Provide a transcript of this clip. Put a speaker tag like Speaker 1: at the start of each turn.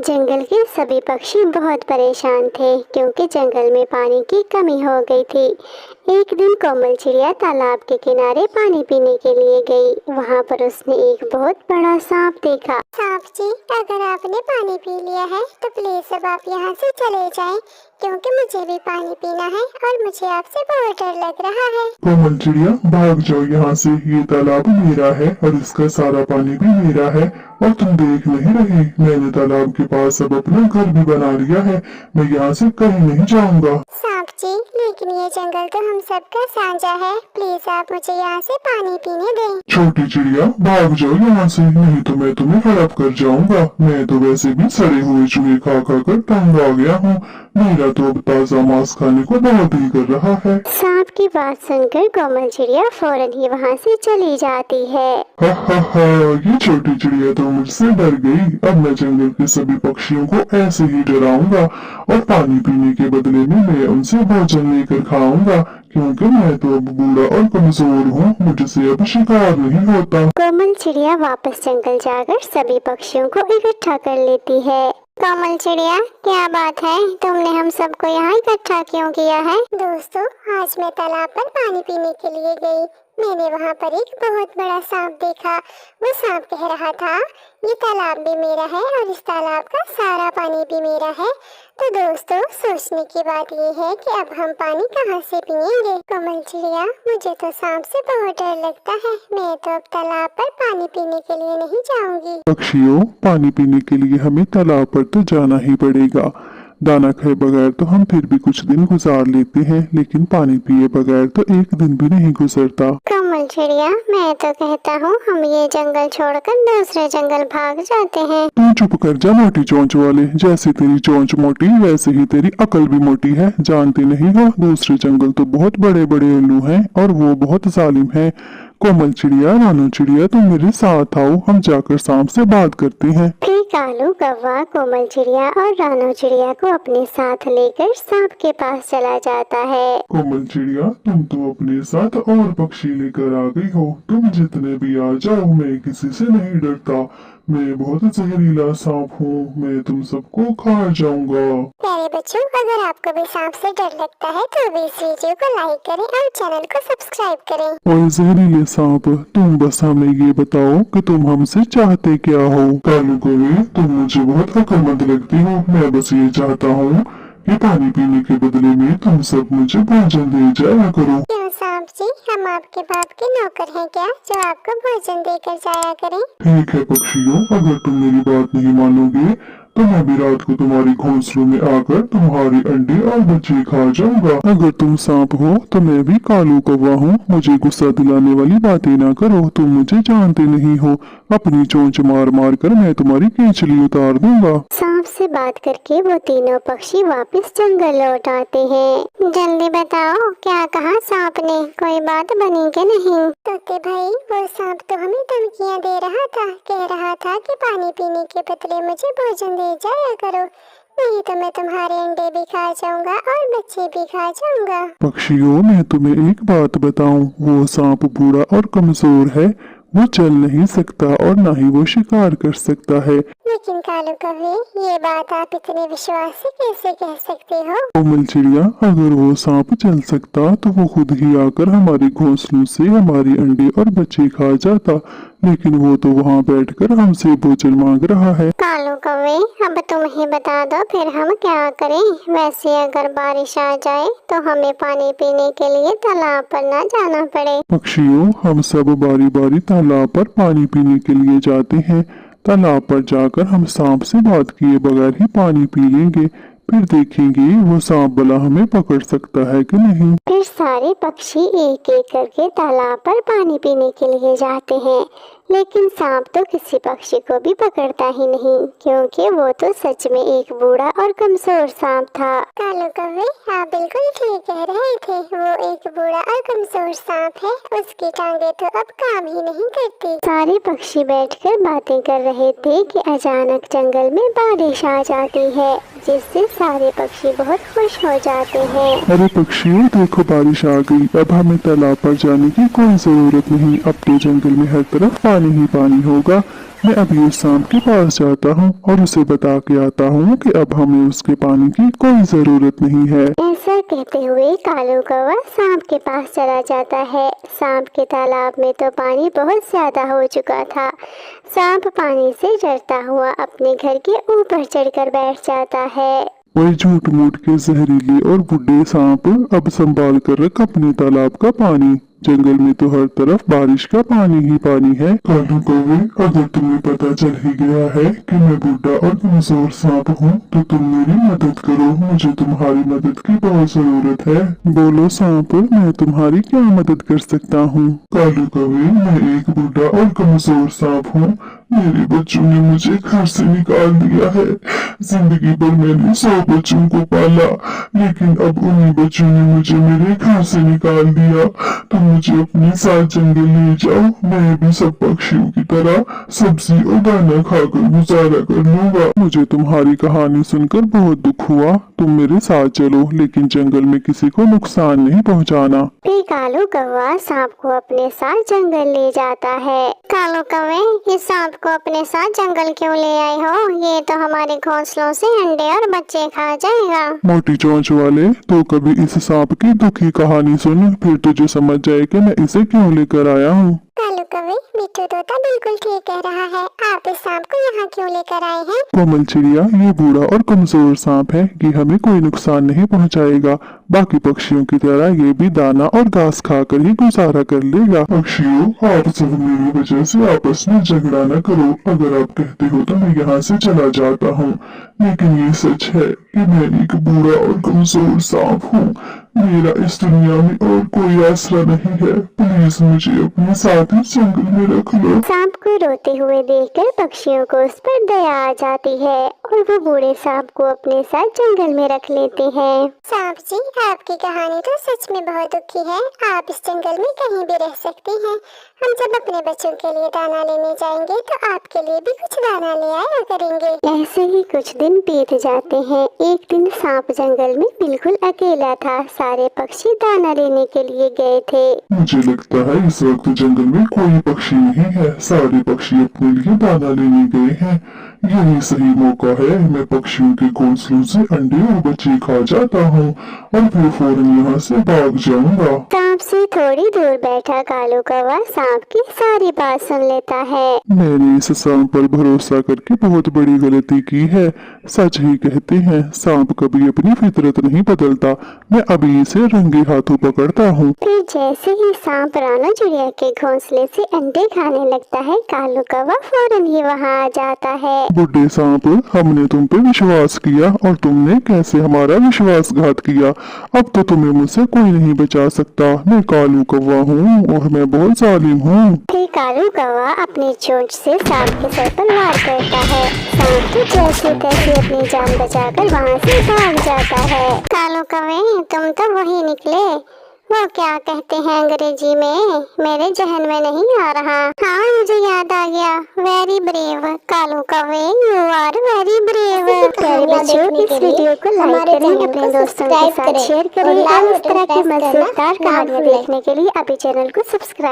Speaker 1: जंगल के सभी पक्षी बहुत परेशान थे क्योंकि जंगल में पानी की कमी हो गई थी। एक दिन कोमल चिड़िया तालाब के किनारे पानी पीने के लिए गई। वहाँ पर उसने एक बहुत बड़ा सांप देखा।
Speaker 2: सांप जी, अगर आपने पानी पी लिया है तो प्लीज अब आप यहाँ से चले जाएं, क्योंकि मुझे भी पानी पीना है और मुझे आपसे बहुत डर लग रहा है।
Speaker 3: कोमल चिड़िया, भाग जाओ यहाँ से। ये तालाब मेरा है और इसका सारा पानी भी मेरा है। और तुम देख नहीं रही, मैंने तालाब के पास अब अपना घर भी बना लिया है। मैं यहाँ से कहीं नहीं जाऊँगा।
Speaker 2: सांप जी, लेकिन ये जंगल तो हम सबका साझा है। प्लीज आप मुझे यहाँ से पानी पीने दें।
Speaker 3: छोटी चिड़िया, भाग जाओ यहाँ से, नहीं तो मैं तुम्हें हड़प कर जाऊंगा। मैं तो वैसे भी सड़े हुए चूहे खा खा कर तंग आ गया हूँ। मेरा तो अब ताजा मांस खाने को बहुत ही कर रहा है।
Speaker 1: सांप की बात सुनकर कोमल चिड़िया फौरन ही वहाँ से चली जाती है।
Speaker 3: हा, ये छोटी चिड़िया तो मुझसे डर गई। अब मैं जंगल के सभी पक्षियों को ऐसे ही डराऊंगा और पानी पीने के बदले में मैं उनसे भोजन लेकर खाऊंगा, क्योंकि मैं तो अब बूढ़ा और कमजोर हूँ। मुझसे अब शिकार नहीं होता।
Speaker 1: कोमल चिड़िया वापस जंगल जाकर सभी पक्षियों को इकट्ठा कर लेती है।
Speaker 2: कोमल चिड़िया, क्या बात है? तुमने हम सबको यहाँ इकट्ठा क्यों किया है? दोस्तों, आज मैं तालाब पर पानी पीने के लिए गई। मैंने वहाँ पर एक बहुत बड़ा सांप देखा। वो सांप कह रहा था, ये तालाब भी मेरा है और इस तालाब का सारा पानी भी मेरा है। तो दोस्तों, सोचने की बात ये है कि अब हम पानी कहाँ से पिएंगे? कोमल चिड़िया, मुझे तो सांप से बहुत डर लगता है। मैं तो अब तालाब पर पानी पीने के लिए नहीं जाऊंगी।
Speaker 3: पक्षियों, पानी पीने के लिए हमें तालाब पर तो जाना ही पड़ेगा। दाना खाए बगैर तो हम फिर भी कुछ दिन गुजार लेते हैं, लेकिन पानी पिए बगैर तो एक दिन भी नहीं गुजरता।
Speaker 1: कोमल चिड़िया, मैं तो कहता हूँ हम ये जंगल छोड़कर दूसरे जंगल भाग जाते हैं।
Speaker 3: तू चुप कर जा मोटी चोंच वाले। जैसे तेरी चोंच मोटी वैसे ही तेरी अकल भी मोटी है। जानते नहीं हो, दूसरे जंगल तो बहुत बड़े बड़े उल्लू हैं और वो बहुत जालिम है। कोमल चिड़िया, रानू चिड़िया, तुम मेरे साथ आओ, हम जाकर सांप से बात करते हैं।
Speaker 1: फिर कालू कौवा कोमल चिड़िया और रानू चिड़िया को अपने साथ लेकर सांप के पास चला जाता है।
Speaker 3: कोमल चिड़िया, तुम तो अपने साथ और पक्षी लेकर आ गई हो। तुम जितने भी आ जाओ, मैं किसी से नहीं डरता। मैं बहुत जहरीला सांप हूँ, मैं तुम सबको खा जाऊंगा।
Speaker 2: प्यारे बच्चों, अगर आपको भी सांप से डर लगता है तो अभी इस वीडियो को लाइक करें और चैनल को सब्सक्राइब करें।
Speaker 3: और जहरीले सांप, तुम बस हमें ये बताओ कि तुम हमसे चाहते क्या हो? कालू कौवे, तुम मुझे बहुत अक्लमंद लगती हो। मैं बस ये चाहता हूँ कि पानी पीने के बदले में तुम सब मुझे भोजन दे जाया करो।
Speaker 2: क्यों सांप जी, हम आपके बाप के नौकर हैं क्या, जो आपको भोजन देकर जाया करें?
Speaker 3: ठीक है पक्षियों, अगर तुम मेरी बात नहीं मानोगे तो मैं भी रात को तुम्हारी घोंसलों में आकर तुम्हारे अंडे और बच्चे खा जाऊंगा। अगर तुम सांप हो तो मैं भी कालू कौवा हूँ। मुझे गुस्सा दिलाने वाली बातें ना करो, तुम मुझे जानते नहीं हो। अपनी चोंच मार मार कर मैं तुम्हारी केंचली उतार दूंगा।
Speaker 1: सांप से बात करके वो तीनों पक्षी वापस जंगल लौट आते हैं।
Speaker 2: जल्दी बताओ, क्या कहा सांप ने? कोई बात बनी के नहीं? तोते भाई, वो सांप तो हमें धमकियाँ दे रहा था। कह रहा था कि पानी पीने के बदले मुझे भोजन दे जाया करो, नहीं तो मैं तुम्हारे अंडे भी खा जाऊंगा और बच्चे भी खा जाऊंगा।
Speaker 3: पक्षियों, मैं तुम्हें एक बात बताऊं, वो सांप बूढ़ा और कमजोर है। वो चल नहीं सकता और न ही वो शिकार कर सकता है।
Speaker 2: लेकिन कालू कौवे, ये बात आप इतने विश्वास से कैसे कह सकते हो?
Speaker 3: कोमल चिड़िया, अगर वो सांप चल सकता तो वो खुद ही आकर हमारे घोंसलों से हमारे अंडे और बच्चे खा जाता, लेकिन वो तो वहाँ बैठकर हमसे भोजन मांग रहा है।
Speaker 2: कालू कौवे, अब तुम ही बता दो फिर हम क्या करें? वैसे अगर बारिश आ जाए तो हमें पानी पीने के लिए तालाब पर न जाना पड़े।
Speaker 3: पक्षियों, हम सब बारी बारी तालाब पर पानी पीने के लिए जाते हैं। तालाब पर जाकर हम सांप से बात किए बगैर ही पानी पी लेंगे, फिर देखेंगे वो सांप भला हमें पकड़ सकता है कि नहीं।
Speaker 1: फिर सारे पक्षी एक एक करके तालाब पर पानी पीने के लिए जाते हैं, लेकिन सांप तो किसी पक्षी को भी पकड़ता ही नहीं, क्योंकि वो तो सच में एक बूढ़ा और कमजोर सांप था।
Speaker 2: कालू कौवे, आप बिल्कुल ठीक कह रहे थे। वो एक बूढ़ा और कमजोर सांप है, उसकी टांगे तो अब काम ही नहीं करती।
Speaker 1: सारे पक्षी बैठकर बातें कर रहे थे कि अचानक जंगल में बारिश आ जाती है, जिससे सारे पक्षी बहुत खुश हो जाते हैं।
Speaker 3: अरे पक्षियों, देखो बारिश आ गई। अब हमें तालाब पर जाने की कोई जरूरत नहीं। अब तो जंगल में हर तरफ पानी ही पानी होगा। मैं अभी उस सांप के पास जाता हूँ और उसे बता के आता हूँ कि अब हमें उसके पानी की कोई जरूरत नहीं है।
Speaker 1: ऐसा कहते हुए कालू कौवा सांप के पास चला जाता है। सांप के तालाब में तो पानी बहुत ज्यादा हो चुका था। सांप पानी से डरता हुआ अपने घर के ऊपर चढ़कर बैठ जाता है।
Speaker 3: वही झूठ मूठ के जहरीले और बुढ़े सांप, अब संभाल कर रख अपने तालाब का पानी। जंगल में तो हर तरफ बारिश का पानी ही पानी है। कालू कौवे, अगर तुम्हें पता चल ही गया है कि मैं बुढ़ा और कमजोर सांप हूँ तो तुम मेरी मदद करो, मुझे तुम्हारी मदद की बहुत जरूरत है। बोलो सांप, मैं तुम्हारी क्या मदद कर सकता हूँ? कालू कौवे, मैं एक बुढ़ा और कमजोर सांप हूँ। मेरे बच्चों ने मुझे घर से निकाल दिया है। जिंदगी भर मैंने 100 बच्चों को पाला, लेकिन अब उन्हीं बच्चों ने मुझे मेरे घर से निकाल दिया। तुम मुझे अपने साथ जंगल ले जाओ, मैं भी सब पक्षियों की तरह सब्जी और दाना खाकर गुजारा कर लूंगा। मुझे तुम्हारी कहानी सुनकर बहुत दुख हुआ। तुम मेरे साथ चलो, लेकिन जंगल में किसी को नुकसान नहीं पहुंचाना।
Speaker 1: फिर कालू कौवा सांप को अपने साथ जंगल ले जाता है।
Speaker 2: कालू कौवे, इस सांप को अपने साथ जंगल क्यों ले आए हो? ये तो हमारे घोंसलों से अंडे और बच्चे खा जाएगा।
Speaker 3: मोटी चोंच वाले, तो कभी इस सांप की दुखी कहानी सुन, फिर तुझे समझ जाए कि मैं इसे क्यों लेकर आया हूँ।
Speaker 2: कालू कौवे, मिट्टू तोता बिल्कुल ठीक कह रहा है। आप इस सांप को यहाँ क्यों लेकर आए हैं?
Speaker 3: कोमल चिड़िया, ये बूढ़ा और कमजोर सांप है, ये हमें कोई नुकसान नहीं पहुंचाएगा। बाकी पक्षियों की तरह ये भी दाना और घास खाकर ही गुजारा कर लेगा। पक्षियों, आप सब मेरी वजह से आपस में झगड़ा न करो। अगर आप कहते हो तो मैं यहाँ से चला जाता हूँ, लेकिन ये सच है कि मैं एक बूढ़ा और कमजोर सांप हूँ। मेरा इस दुनिया में और कोई आसरा नहीं है। प्लीज मुझे अपने साथ इस जंगल में रख लो।
Speaker 1: सांप को रोते हुए देखकर पक्षियों को उस पर दया आ जाती है और वो बूढ़े सांप को अपने साथ जंगल में रख लेते हैं।
Speaker 2: सांप जी, आपकी कहानी तो सच में बहुत दुखी है। आप इस जंगल में कहीं भी रह सकती हैं। हम जब अपने बच्चों के लिए दाना लेने जाएंगे तो आपके लिए भी कुछ दाना ले आया करेंगे।
Speaker 1: ऐसे ही कुछ दिन बीत जाते हैं। एक दिन सांप जंगल में बिल्कुल अकेला था। सारे पक्षी दाना लेने के लिए गए थे।
Speaker 3: मुझे लगता है इस वक्त जंगल में कोई पक्षी नहीं है। सारे पक्षी अपने लिए दाना लेने गए हैं। यही सही मौका है। मैं पक्षियों के घोंसलों से अंडे और बच्चे खा जाता हूँ और फिर फौरन यहाँ से भाग जाऊंगा।
Speaker 1: सांप से थोड़ी दूर बैठा कालू कौवा सांप की सारी बात सुन लेता है।
Speaker 3: मैंने इस सांप पर भरोसा करके बहुत बड़ी गलती की है। सच ही कहते हैं, सांप कभी अपनी फितरत नहीं बदलता। मैं अभी इसे रंगे हाथों पकड़ता हूँ।
Speaker 1: फिर जैसे ही सांप रानो चिड़िया के घोंसले से अंडे खाने लगता है, कालू कौवा फौरन ही वहाँ आ जाता है।
Speaker 3: बुढ़े सांप, हमने तुम पे विश्वास किया और तुमने कैसे हमारा विश्वासघात किया। अब तो तुम्हें मुझसे कोई नहीं बचा सकता। मैं कालू कौवा हूँ और मैं बहुत जालिम हूँ।
Speaker 1: फिर कालू कौवा अपनी चोंच से सांप के सर पर वार करता है। सांप तो जैसे तैसे अपनी जान बचाकर वहाँ से भाग जाता है।
Speaker 2: कालू कौवे, तुम तो वही निकले। वो क्या कहते हैं अंग्रेजी में, मेरे जहन में नहीं आ रहा। हाँ, मुझे याद आ गया। Very brave. कालू कौवे, यू आर वेरी ब्रेव।
Speaker 1: प्यारे बच्चों, इस वीडियो को लाइक करें, अपने दोस्तों के साथ शेयर करें और इस तरह की मजेदार कहानियाँ देखने के लिए अभी चैनल को सब्सक्राइब